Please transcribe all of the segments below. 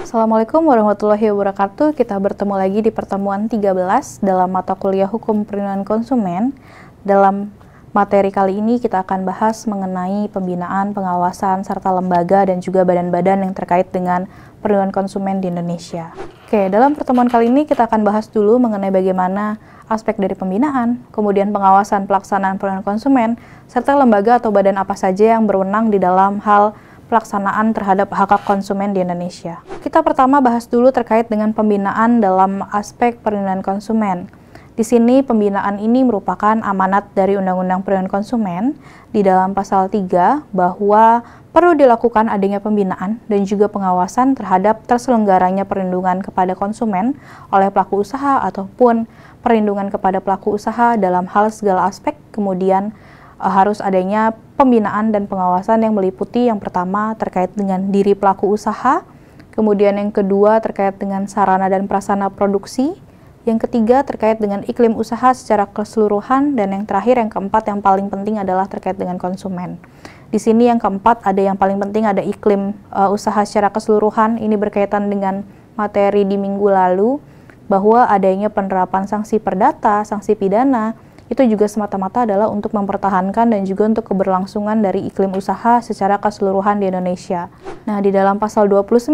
Assalamualaikum warahmatullahi wabarakatuh. Kita bertemu lagi di pertemuan 13 dalam mata kuliah Hukum Perlindungan Konsumen. Dalam materi kali ini kita akan bahas mengenai pembinaan, pengawasan, serta lembaga dan juga badan-badan yang terkait dengan perlindungan konsumen di Indonesia. Oke, dalam pertemuan kali ini kita akan bahas dulu mengenai bagaimana aspek dari pembinaan, kemudian pengawasan pelaksanaan perlindungan konsumen, serta lembaga atau badan apa saja yang berwenang di dalam hal pelaksanaan terhadap hak-hak konsumen di Indonesia. Kita pertama bahas dulu terkait dengan pembinaan dalam aspek perlindungan konsumen. Di sini pembinaan ini merupakan amanat dari Undang-Undang Perlindungan Konsumen di dalam pasal 3 bahwa perlu dilakukan adanya pembinaan dan juga pengawasan terhadap terselenggaranya perlindungan kepada konsumen oleh pelaku usaha ataupun perlindungan kepada pelaku usaha dalam hal segala aspek. Kemudian harus adanya pembinaan dan pengawasan yang meliputi yang pertama terkait dengan diri pelaku usaha, kemudian yang kedua terkait dengan sarana dan prasarana produksi, yang ketiga terkait dengan iklim usaha secara keseluruhan, dan yang terakhir yang keempat yang paling penting adalah terkait dengan konsumen. Di sini yang keempat ada yang paling penting ada iklim usaha secara keseluruhan. Ini berkaitan dengan materi di minggu lalu bahwa adanya penerapan sanksi perdata, sanksi pidana, itu juga semata-mata adalah untuk mempertahankan dan juga untuk keberlangsungan dari iklim usaha secara keseluruhan di Indonesia. Nah, di dalam pasal 29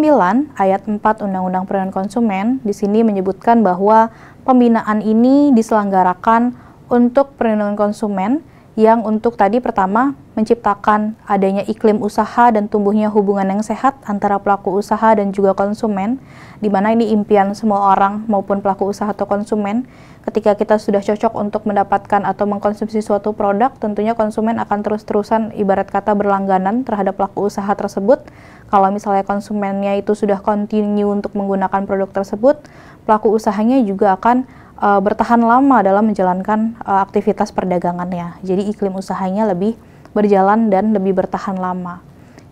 ayat 4 Undang-Undang Perlindungan Konsumen di sini menyebutkan bahwa pembinaan ini diselenggarakan untuk perlindungan konsumen yang untuk tadi pertama menciptakan adanya iklim usaha dan tumbuhnya hubungan yang sehat antara pelaku usaha dan juga konsumen, di mana ini impian semua orang maupun pelaku usaha atau konsumen. Ketika kita sudah cocok untuk mendapatkan atau mengkonsumsi suatu produk, tentunya konsumen akan terus-terusan ibarat kata berlangganan terhadap pelaku usaha tersebut. Kalau misalnya konsumennya itu sudah continue untuk menggunakan produk tersebut, pelaku usahanya juga akan bertahan lama dalam menjalankan aktivitas perdagangannya. Jadi iklim usahanya lebih berjalan dan lebih bertahan lama.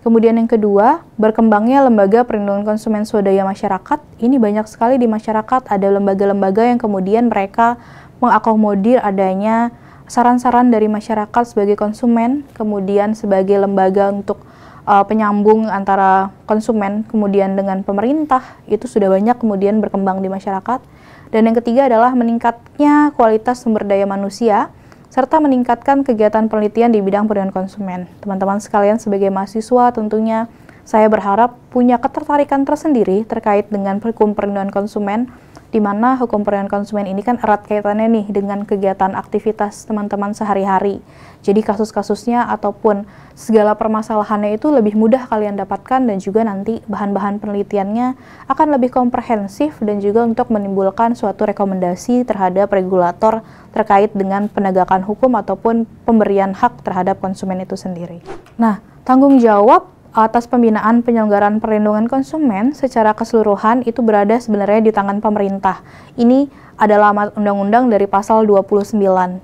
Kemudian yang kedua, berkembangnya lembaga perlindungan konsumen swadaya masyarakat. Ini banyak sekali di masyarakat, ada lembaga-lembaga yang kemudian mereka mengakomodir adanya saran-saran dari masyarakat sebagai konsumen, kemudian sebagai lembaga untuk penyambung antara konsumen kemudian dengan pemerintah. Itu sudah banyak kemudian berkembang di masyarakat. Dan yang ketiga adalah meningkatnya kualitas sumber daya manusia, serta meningkatkan kegiatan penelitian di bidang perlindungan konsumen. Teman-teman sekalian sebagai mahasiswa tentunya saya berharap punya ketertarikan tersendiri terkait dengan hukum perlindungan konsumen, di mana hukum perlindungan konsumen ini kan erat kaitannya nih dengan kegiatan aktivitas teman-teman sehari-hari. Jadi kasus-kasusnya ataupun segala permasalahannya itu lebih mudah kalian dapatkan, dan juga nanti bahan-bahan penelitiannya akan lebih komprehensif dan juga untuk menimbulkan suatu rekomendasi terhadap regulator terkait dengan penegakan hukum ataupun pemberian hak terhadap konsumen itu sendiri. Nah, tanggung jawab atas pembinaan penyelenggaraan perlindungan konsumen secara keseluruhan itu berada sebenarnya di tangan pemerintah. Ini adalah amanat undang-undang dari pasal 29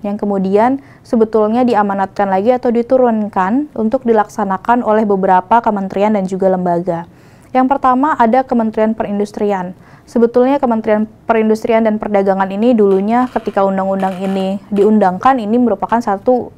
yang kemudian sebetulnya diamanatkan lagi atau diturunkan untuk dilaksanakan oleh beberapa kementerian dan juga lembaga. Yang pertama ada Kementerian Perindustrian. Sebetulnya Kementerian Perindustrian dan Perdagangan ini dulunya ketika undang-undang ini diundangkan ini merupakan satu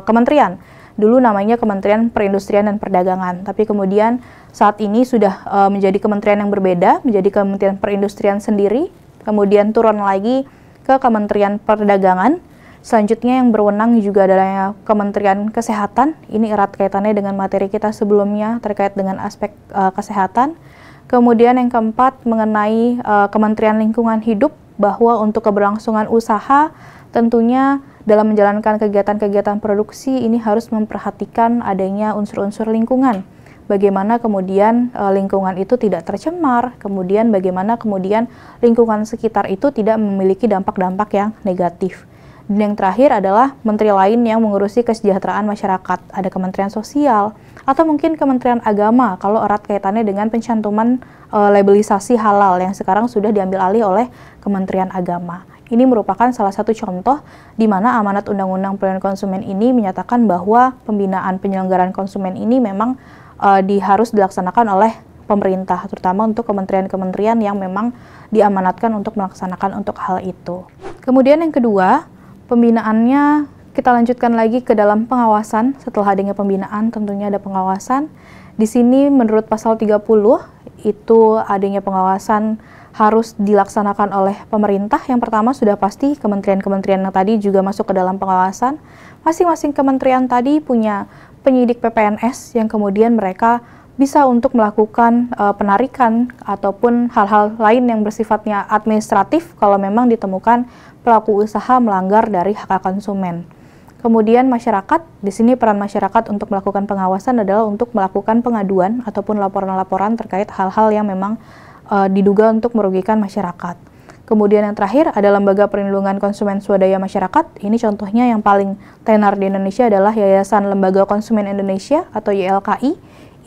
kementerian. Dulu namanya Kementerian Perindustrian dan Perdagangan, tapi kemudian saat ini sudah menjadi kementerian yang berbeda, menjadi Kementerian Perindustrian sendiri, kemudian turun lagi ke Kementerian Perdagangan. Selanjutnya yang berwenang juga adalah Kementerian Kesehatan. Ini erat kaitannya dengan materi kita sebelumnya terkait dengan aspek kesehatan. Kemudian yang keempat mengenai Kementerian Lingkungan Hidup, bahwa untuk keberlangsungan usaha tentunya dalam menjalankan kegiatan-kegiatan produksi ini harus memperhatikan adanya unsur-unsur lingkungan. Bagaimana kemudian lingkungan itu tidak tercemar, kemudian bagaimana kemudian lingkungan sekitar itu tidak memiliki dampak-dampak yang negatif. Dan yang terakhir adalah menteri lain yang mengurusi kesejahteraan masyarakat. Ada Kementerian Sosial atau mungkin Kementerian Agama kalau erat kaitannya dengan pencantuman labelisasi halal yang sekarang sudah diambil alih oleh Kementerian Agama. Ini merupakan salah satu contoh di mana amanat Undang-Undang Perlindungan Konsumen ini menyatakan bahwa pembinaan penyelenggaraan konsumen ini memang harus dilaksanakan oleh pemerintah, terutama untuk kementerian-kementerian yang memang diamanatkan untuk melaksanakan untuk hal itu. Kemudian yang kedua, pembinaannya kita lanjutkan lagi ke dalam pengawasan. Setelah adanya pembinaan tentunya ada pengawasan. Di sini menurut pasal 30 itu adanya pengawasan harus dilaksanakan oleh pemerintah. Yang pertama sudah pasti kementerian-kementerian yang tadi juga masuk ke dalam pengawasan. Masing-masing kementerian tadi punya penyidik PPNS yang kemudian mereka bisa untuk melakukan penarikan ataupun hal-hal lain yang bersifatnya administratif kalau memang ditemukan pelaku usaha melanggar dari hak konsumen. Kemudian masyarakat, di sini peran masyarakat untuk melakukan pengawasan adalah untuk melakukan pengaduan ataupun laporan-laporan terkait hal-hal yang memang diduga untuk merugikan masyarakat. Kemudian yang terakhir ada Lembaga Perlindungan Konsumen Swadaya Masyarakat. Ini contohnya yang paling tenar di Indonesia adalah Yayasan Lembaga Konsumen Indonesia atau YLKI.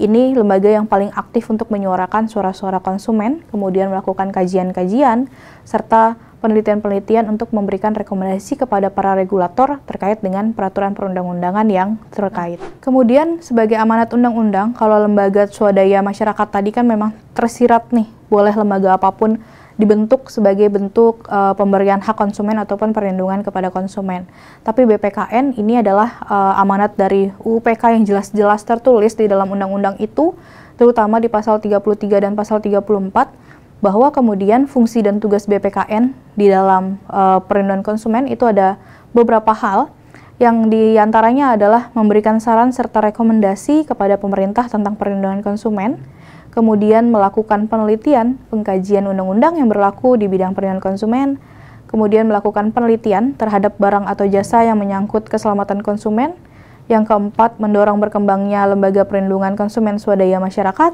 Ini lembaga yang paling aktif untuk menyuarakan suara-suara konsumen, kemudian melakukan kajian-kajian, serta penelitian-penelitian untuk memberikan rekomendasi kepada para regulator terkait dengan peraturan perundang-undangan yang terkait. Kemudian sebagai amanat undang-undang, kalau lembaga swadaya masyarakat tadi kan memang tersirat nih, boleh lembaga apapun dibentuk sebagai bentuk pemberian hak konsumen ataupun perlindungan kepada konsumen. Tapi BPKN ini adalah amanat dari UU-PK yang jelas-jelas tertulis di dalam undang-undang itu, terutama di pasal 33 dan pasal 34, bahwa kemudian fungsi dan tugas BPKN di dalam perlindungan konsumen itu ada beberapa hal yang diantaranya adalah memberikan saran serta rekomendasi kepada pemerintah tentang perlindungan konsumen, kemudian melakukan penelitian, pengkajian undang-undang yang berlaku di bidang perlindungan konsumen, kemudian melakukan penelitian terhadap barang atau jasa yang menyangkut keselamatan konsumen, yang keempat mendorong berkembangnya lembaga perlindungan konsumen swadaya masyarakat,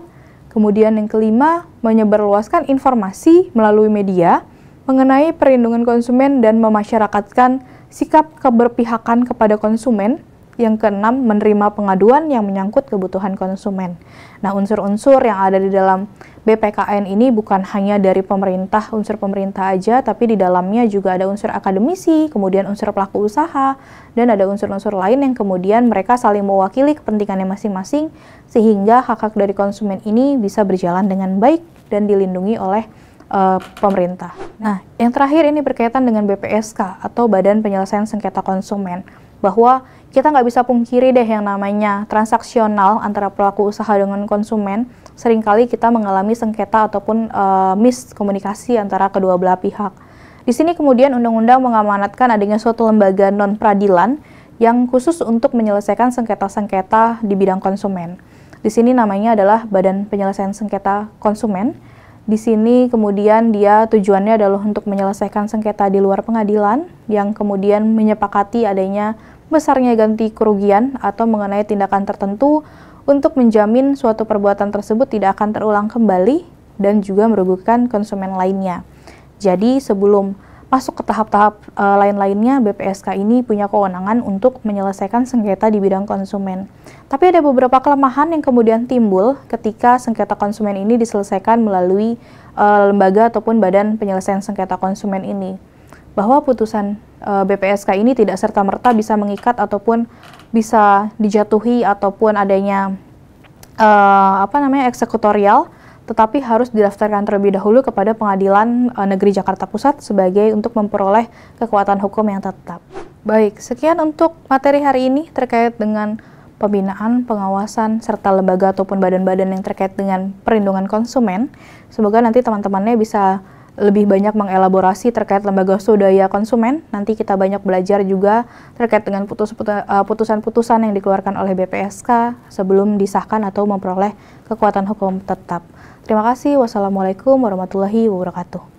kemudian yang kelima, menyebarluaskan informasi melalui media mengenai perlindungan konsumen dan memasyarakatkan sikap keberpihakan kepada konsumen. Yang keenam, menerima pengaduan yang menyangkut kebutuhan konsumen. Nah, unsur-unsur yang ada di dalam BPKN ini bukan hanya dari pemerintah, unsur pemerintah aja, tapi di dalamnya juga ada unsur akademisi, kemudian unsur pelaku usaha, dan ada unsur-unsur lain yang kemudian mereka saling mewakili kepentingannya masing-masing, sehingga hak-hak dari konsumen ini bisa berjalan dengan baik dan dilindungi oleh pemerintah. Nah, yang terakhir ini berkaitan dengan BPSK atau Badan Penyelesaian Sengketa Konsumen, bahwa kita nggak bisa pungkiri deh yang namanya transaksional antara pelaku usaha dengan konsumen. Seringkali kita mengalami sengketa ataupun miskomunikasi antara kedua belah pihak. Di sini kemudian undang-undang mengamanatkan adanya suatu lembaga non-peradilan yang khusus untuk menyelesaikan sengketa-sengketa di bidang konsumen. Di sini namanya adalah Badan Penyelesaian Sengketa Konsumen. Di sini kemudian dia tujuannya adalah untuk menyelesaikan sengketa di luar pengadilan yang kemudian menyepakati adanya besarnya ganti kerugian atau mengenai tindakan tertentu untuk menjamin suatu perbuatan tersebut tidak akan terulang kembali dan juga merugikan konsumen lainnya. Jadi sebelum masuk ke tahap-tahap lain-lainnya, BPSK ini punya kewenangan untuk menyelesaikan sengketa di bidang konsumen. Tapi ada beberapa kelemahan yang kemudian timbul ketika sengketa konsumen ini diselesaikan melalui lembaga ataupun Badan Penyelesaian Sengketa Konsumen ini. Bahwa putusan BPSK ini tidak serta-merta bisa mengikat ataupun bisa dijatuhi ataupun adanya eksekutorial, tetapi harus didaftarkan terlebih dahulu kepada Pengadilan Negeri Jakarta Pusat sebagai untuk memperoleh kekuatan hukum yang tetap. Baik, sekian untuk materi hari ini terkait dengan pembinaan, pengawasan, serta lembaga ataupun badan-badan yang terkait dengan perlindungan konsumen. Semoga nanti teman-temannya bisa lebih banyak mengelaborasi terkait lembaga swadaya konsumen. Nanti kita banyak belajar juga terkait dengan putusan-putusan yang dikeluarkan oleh BPSK sebelum disahkan atau memperoleh kekuatan hukum tetap. Terima kasih. Wassalamualaikum warahmatullahi wabarakatuh.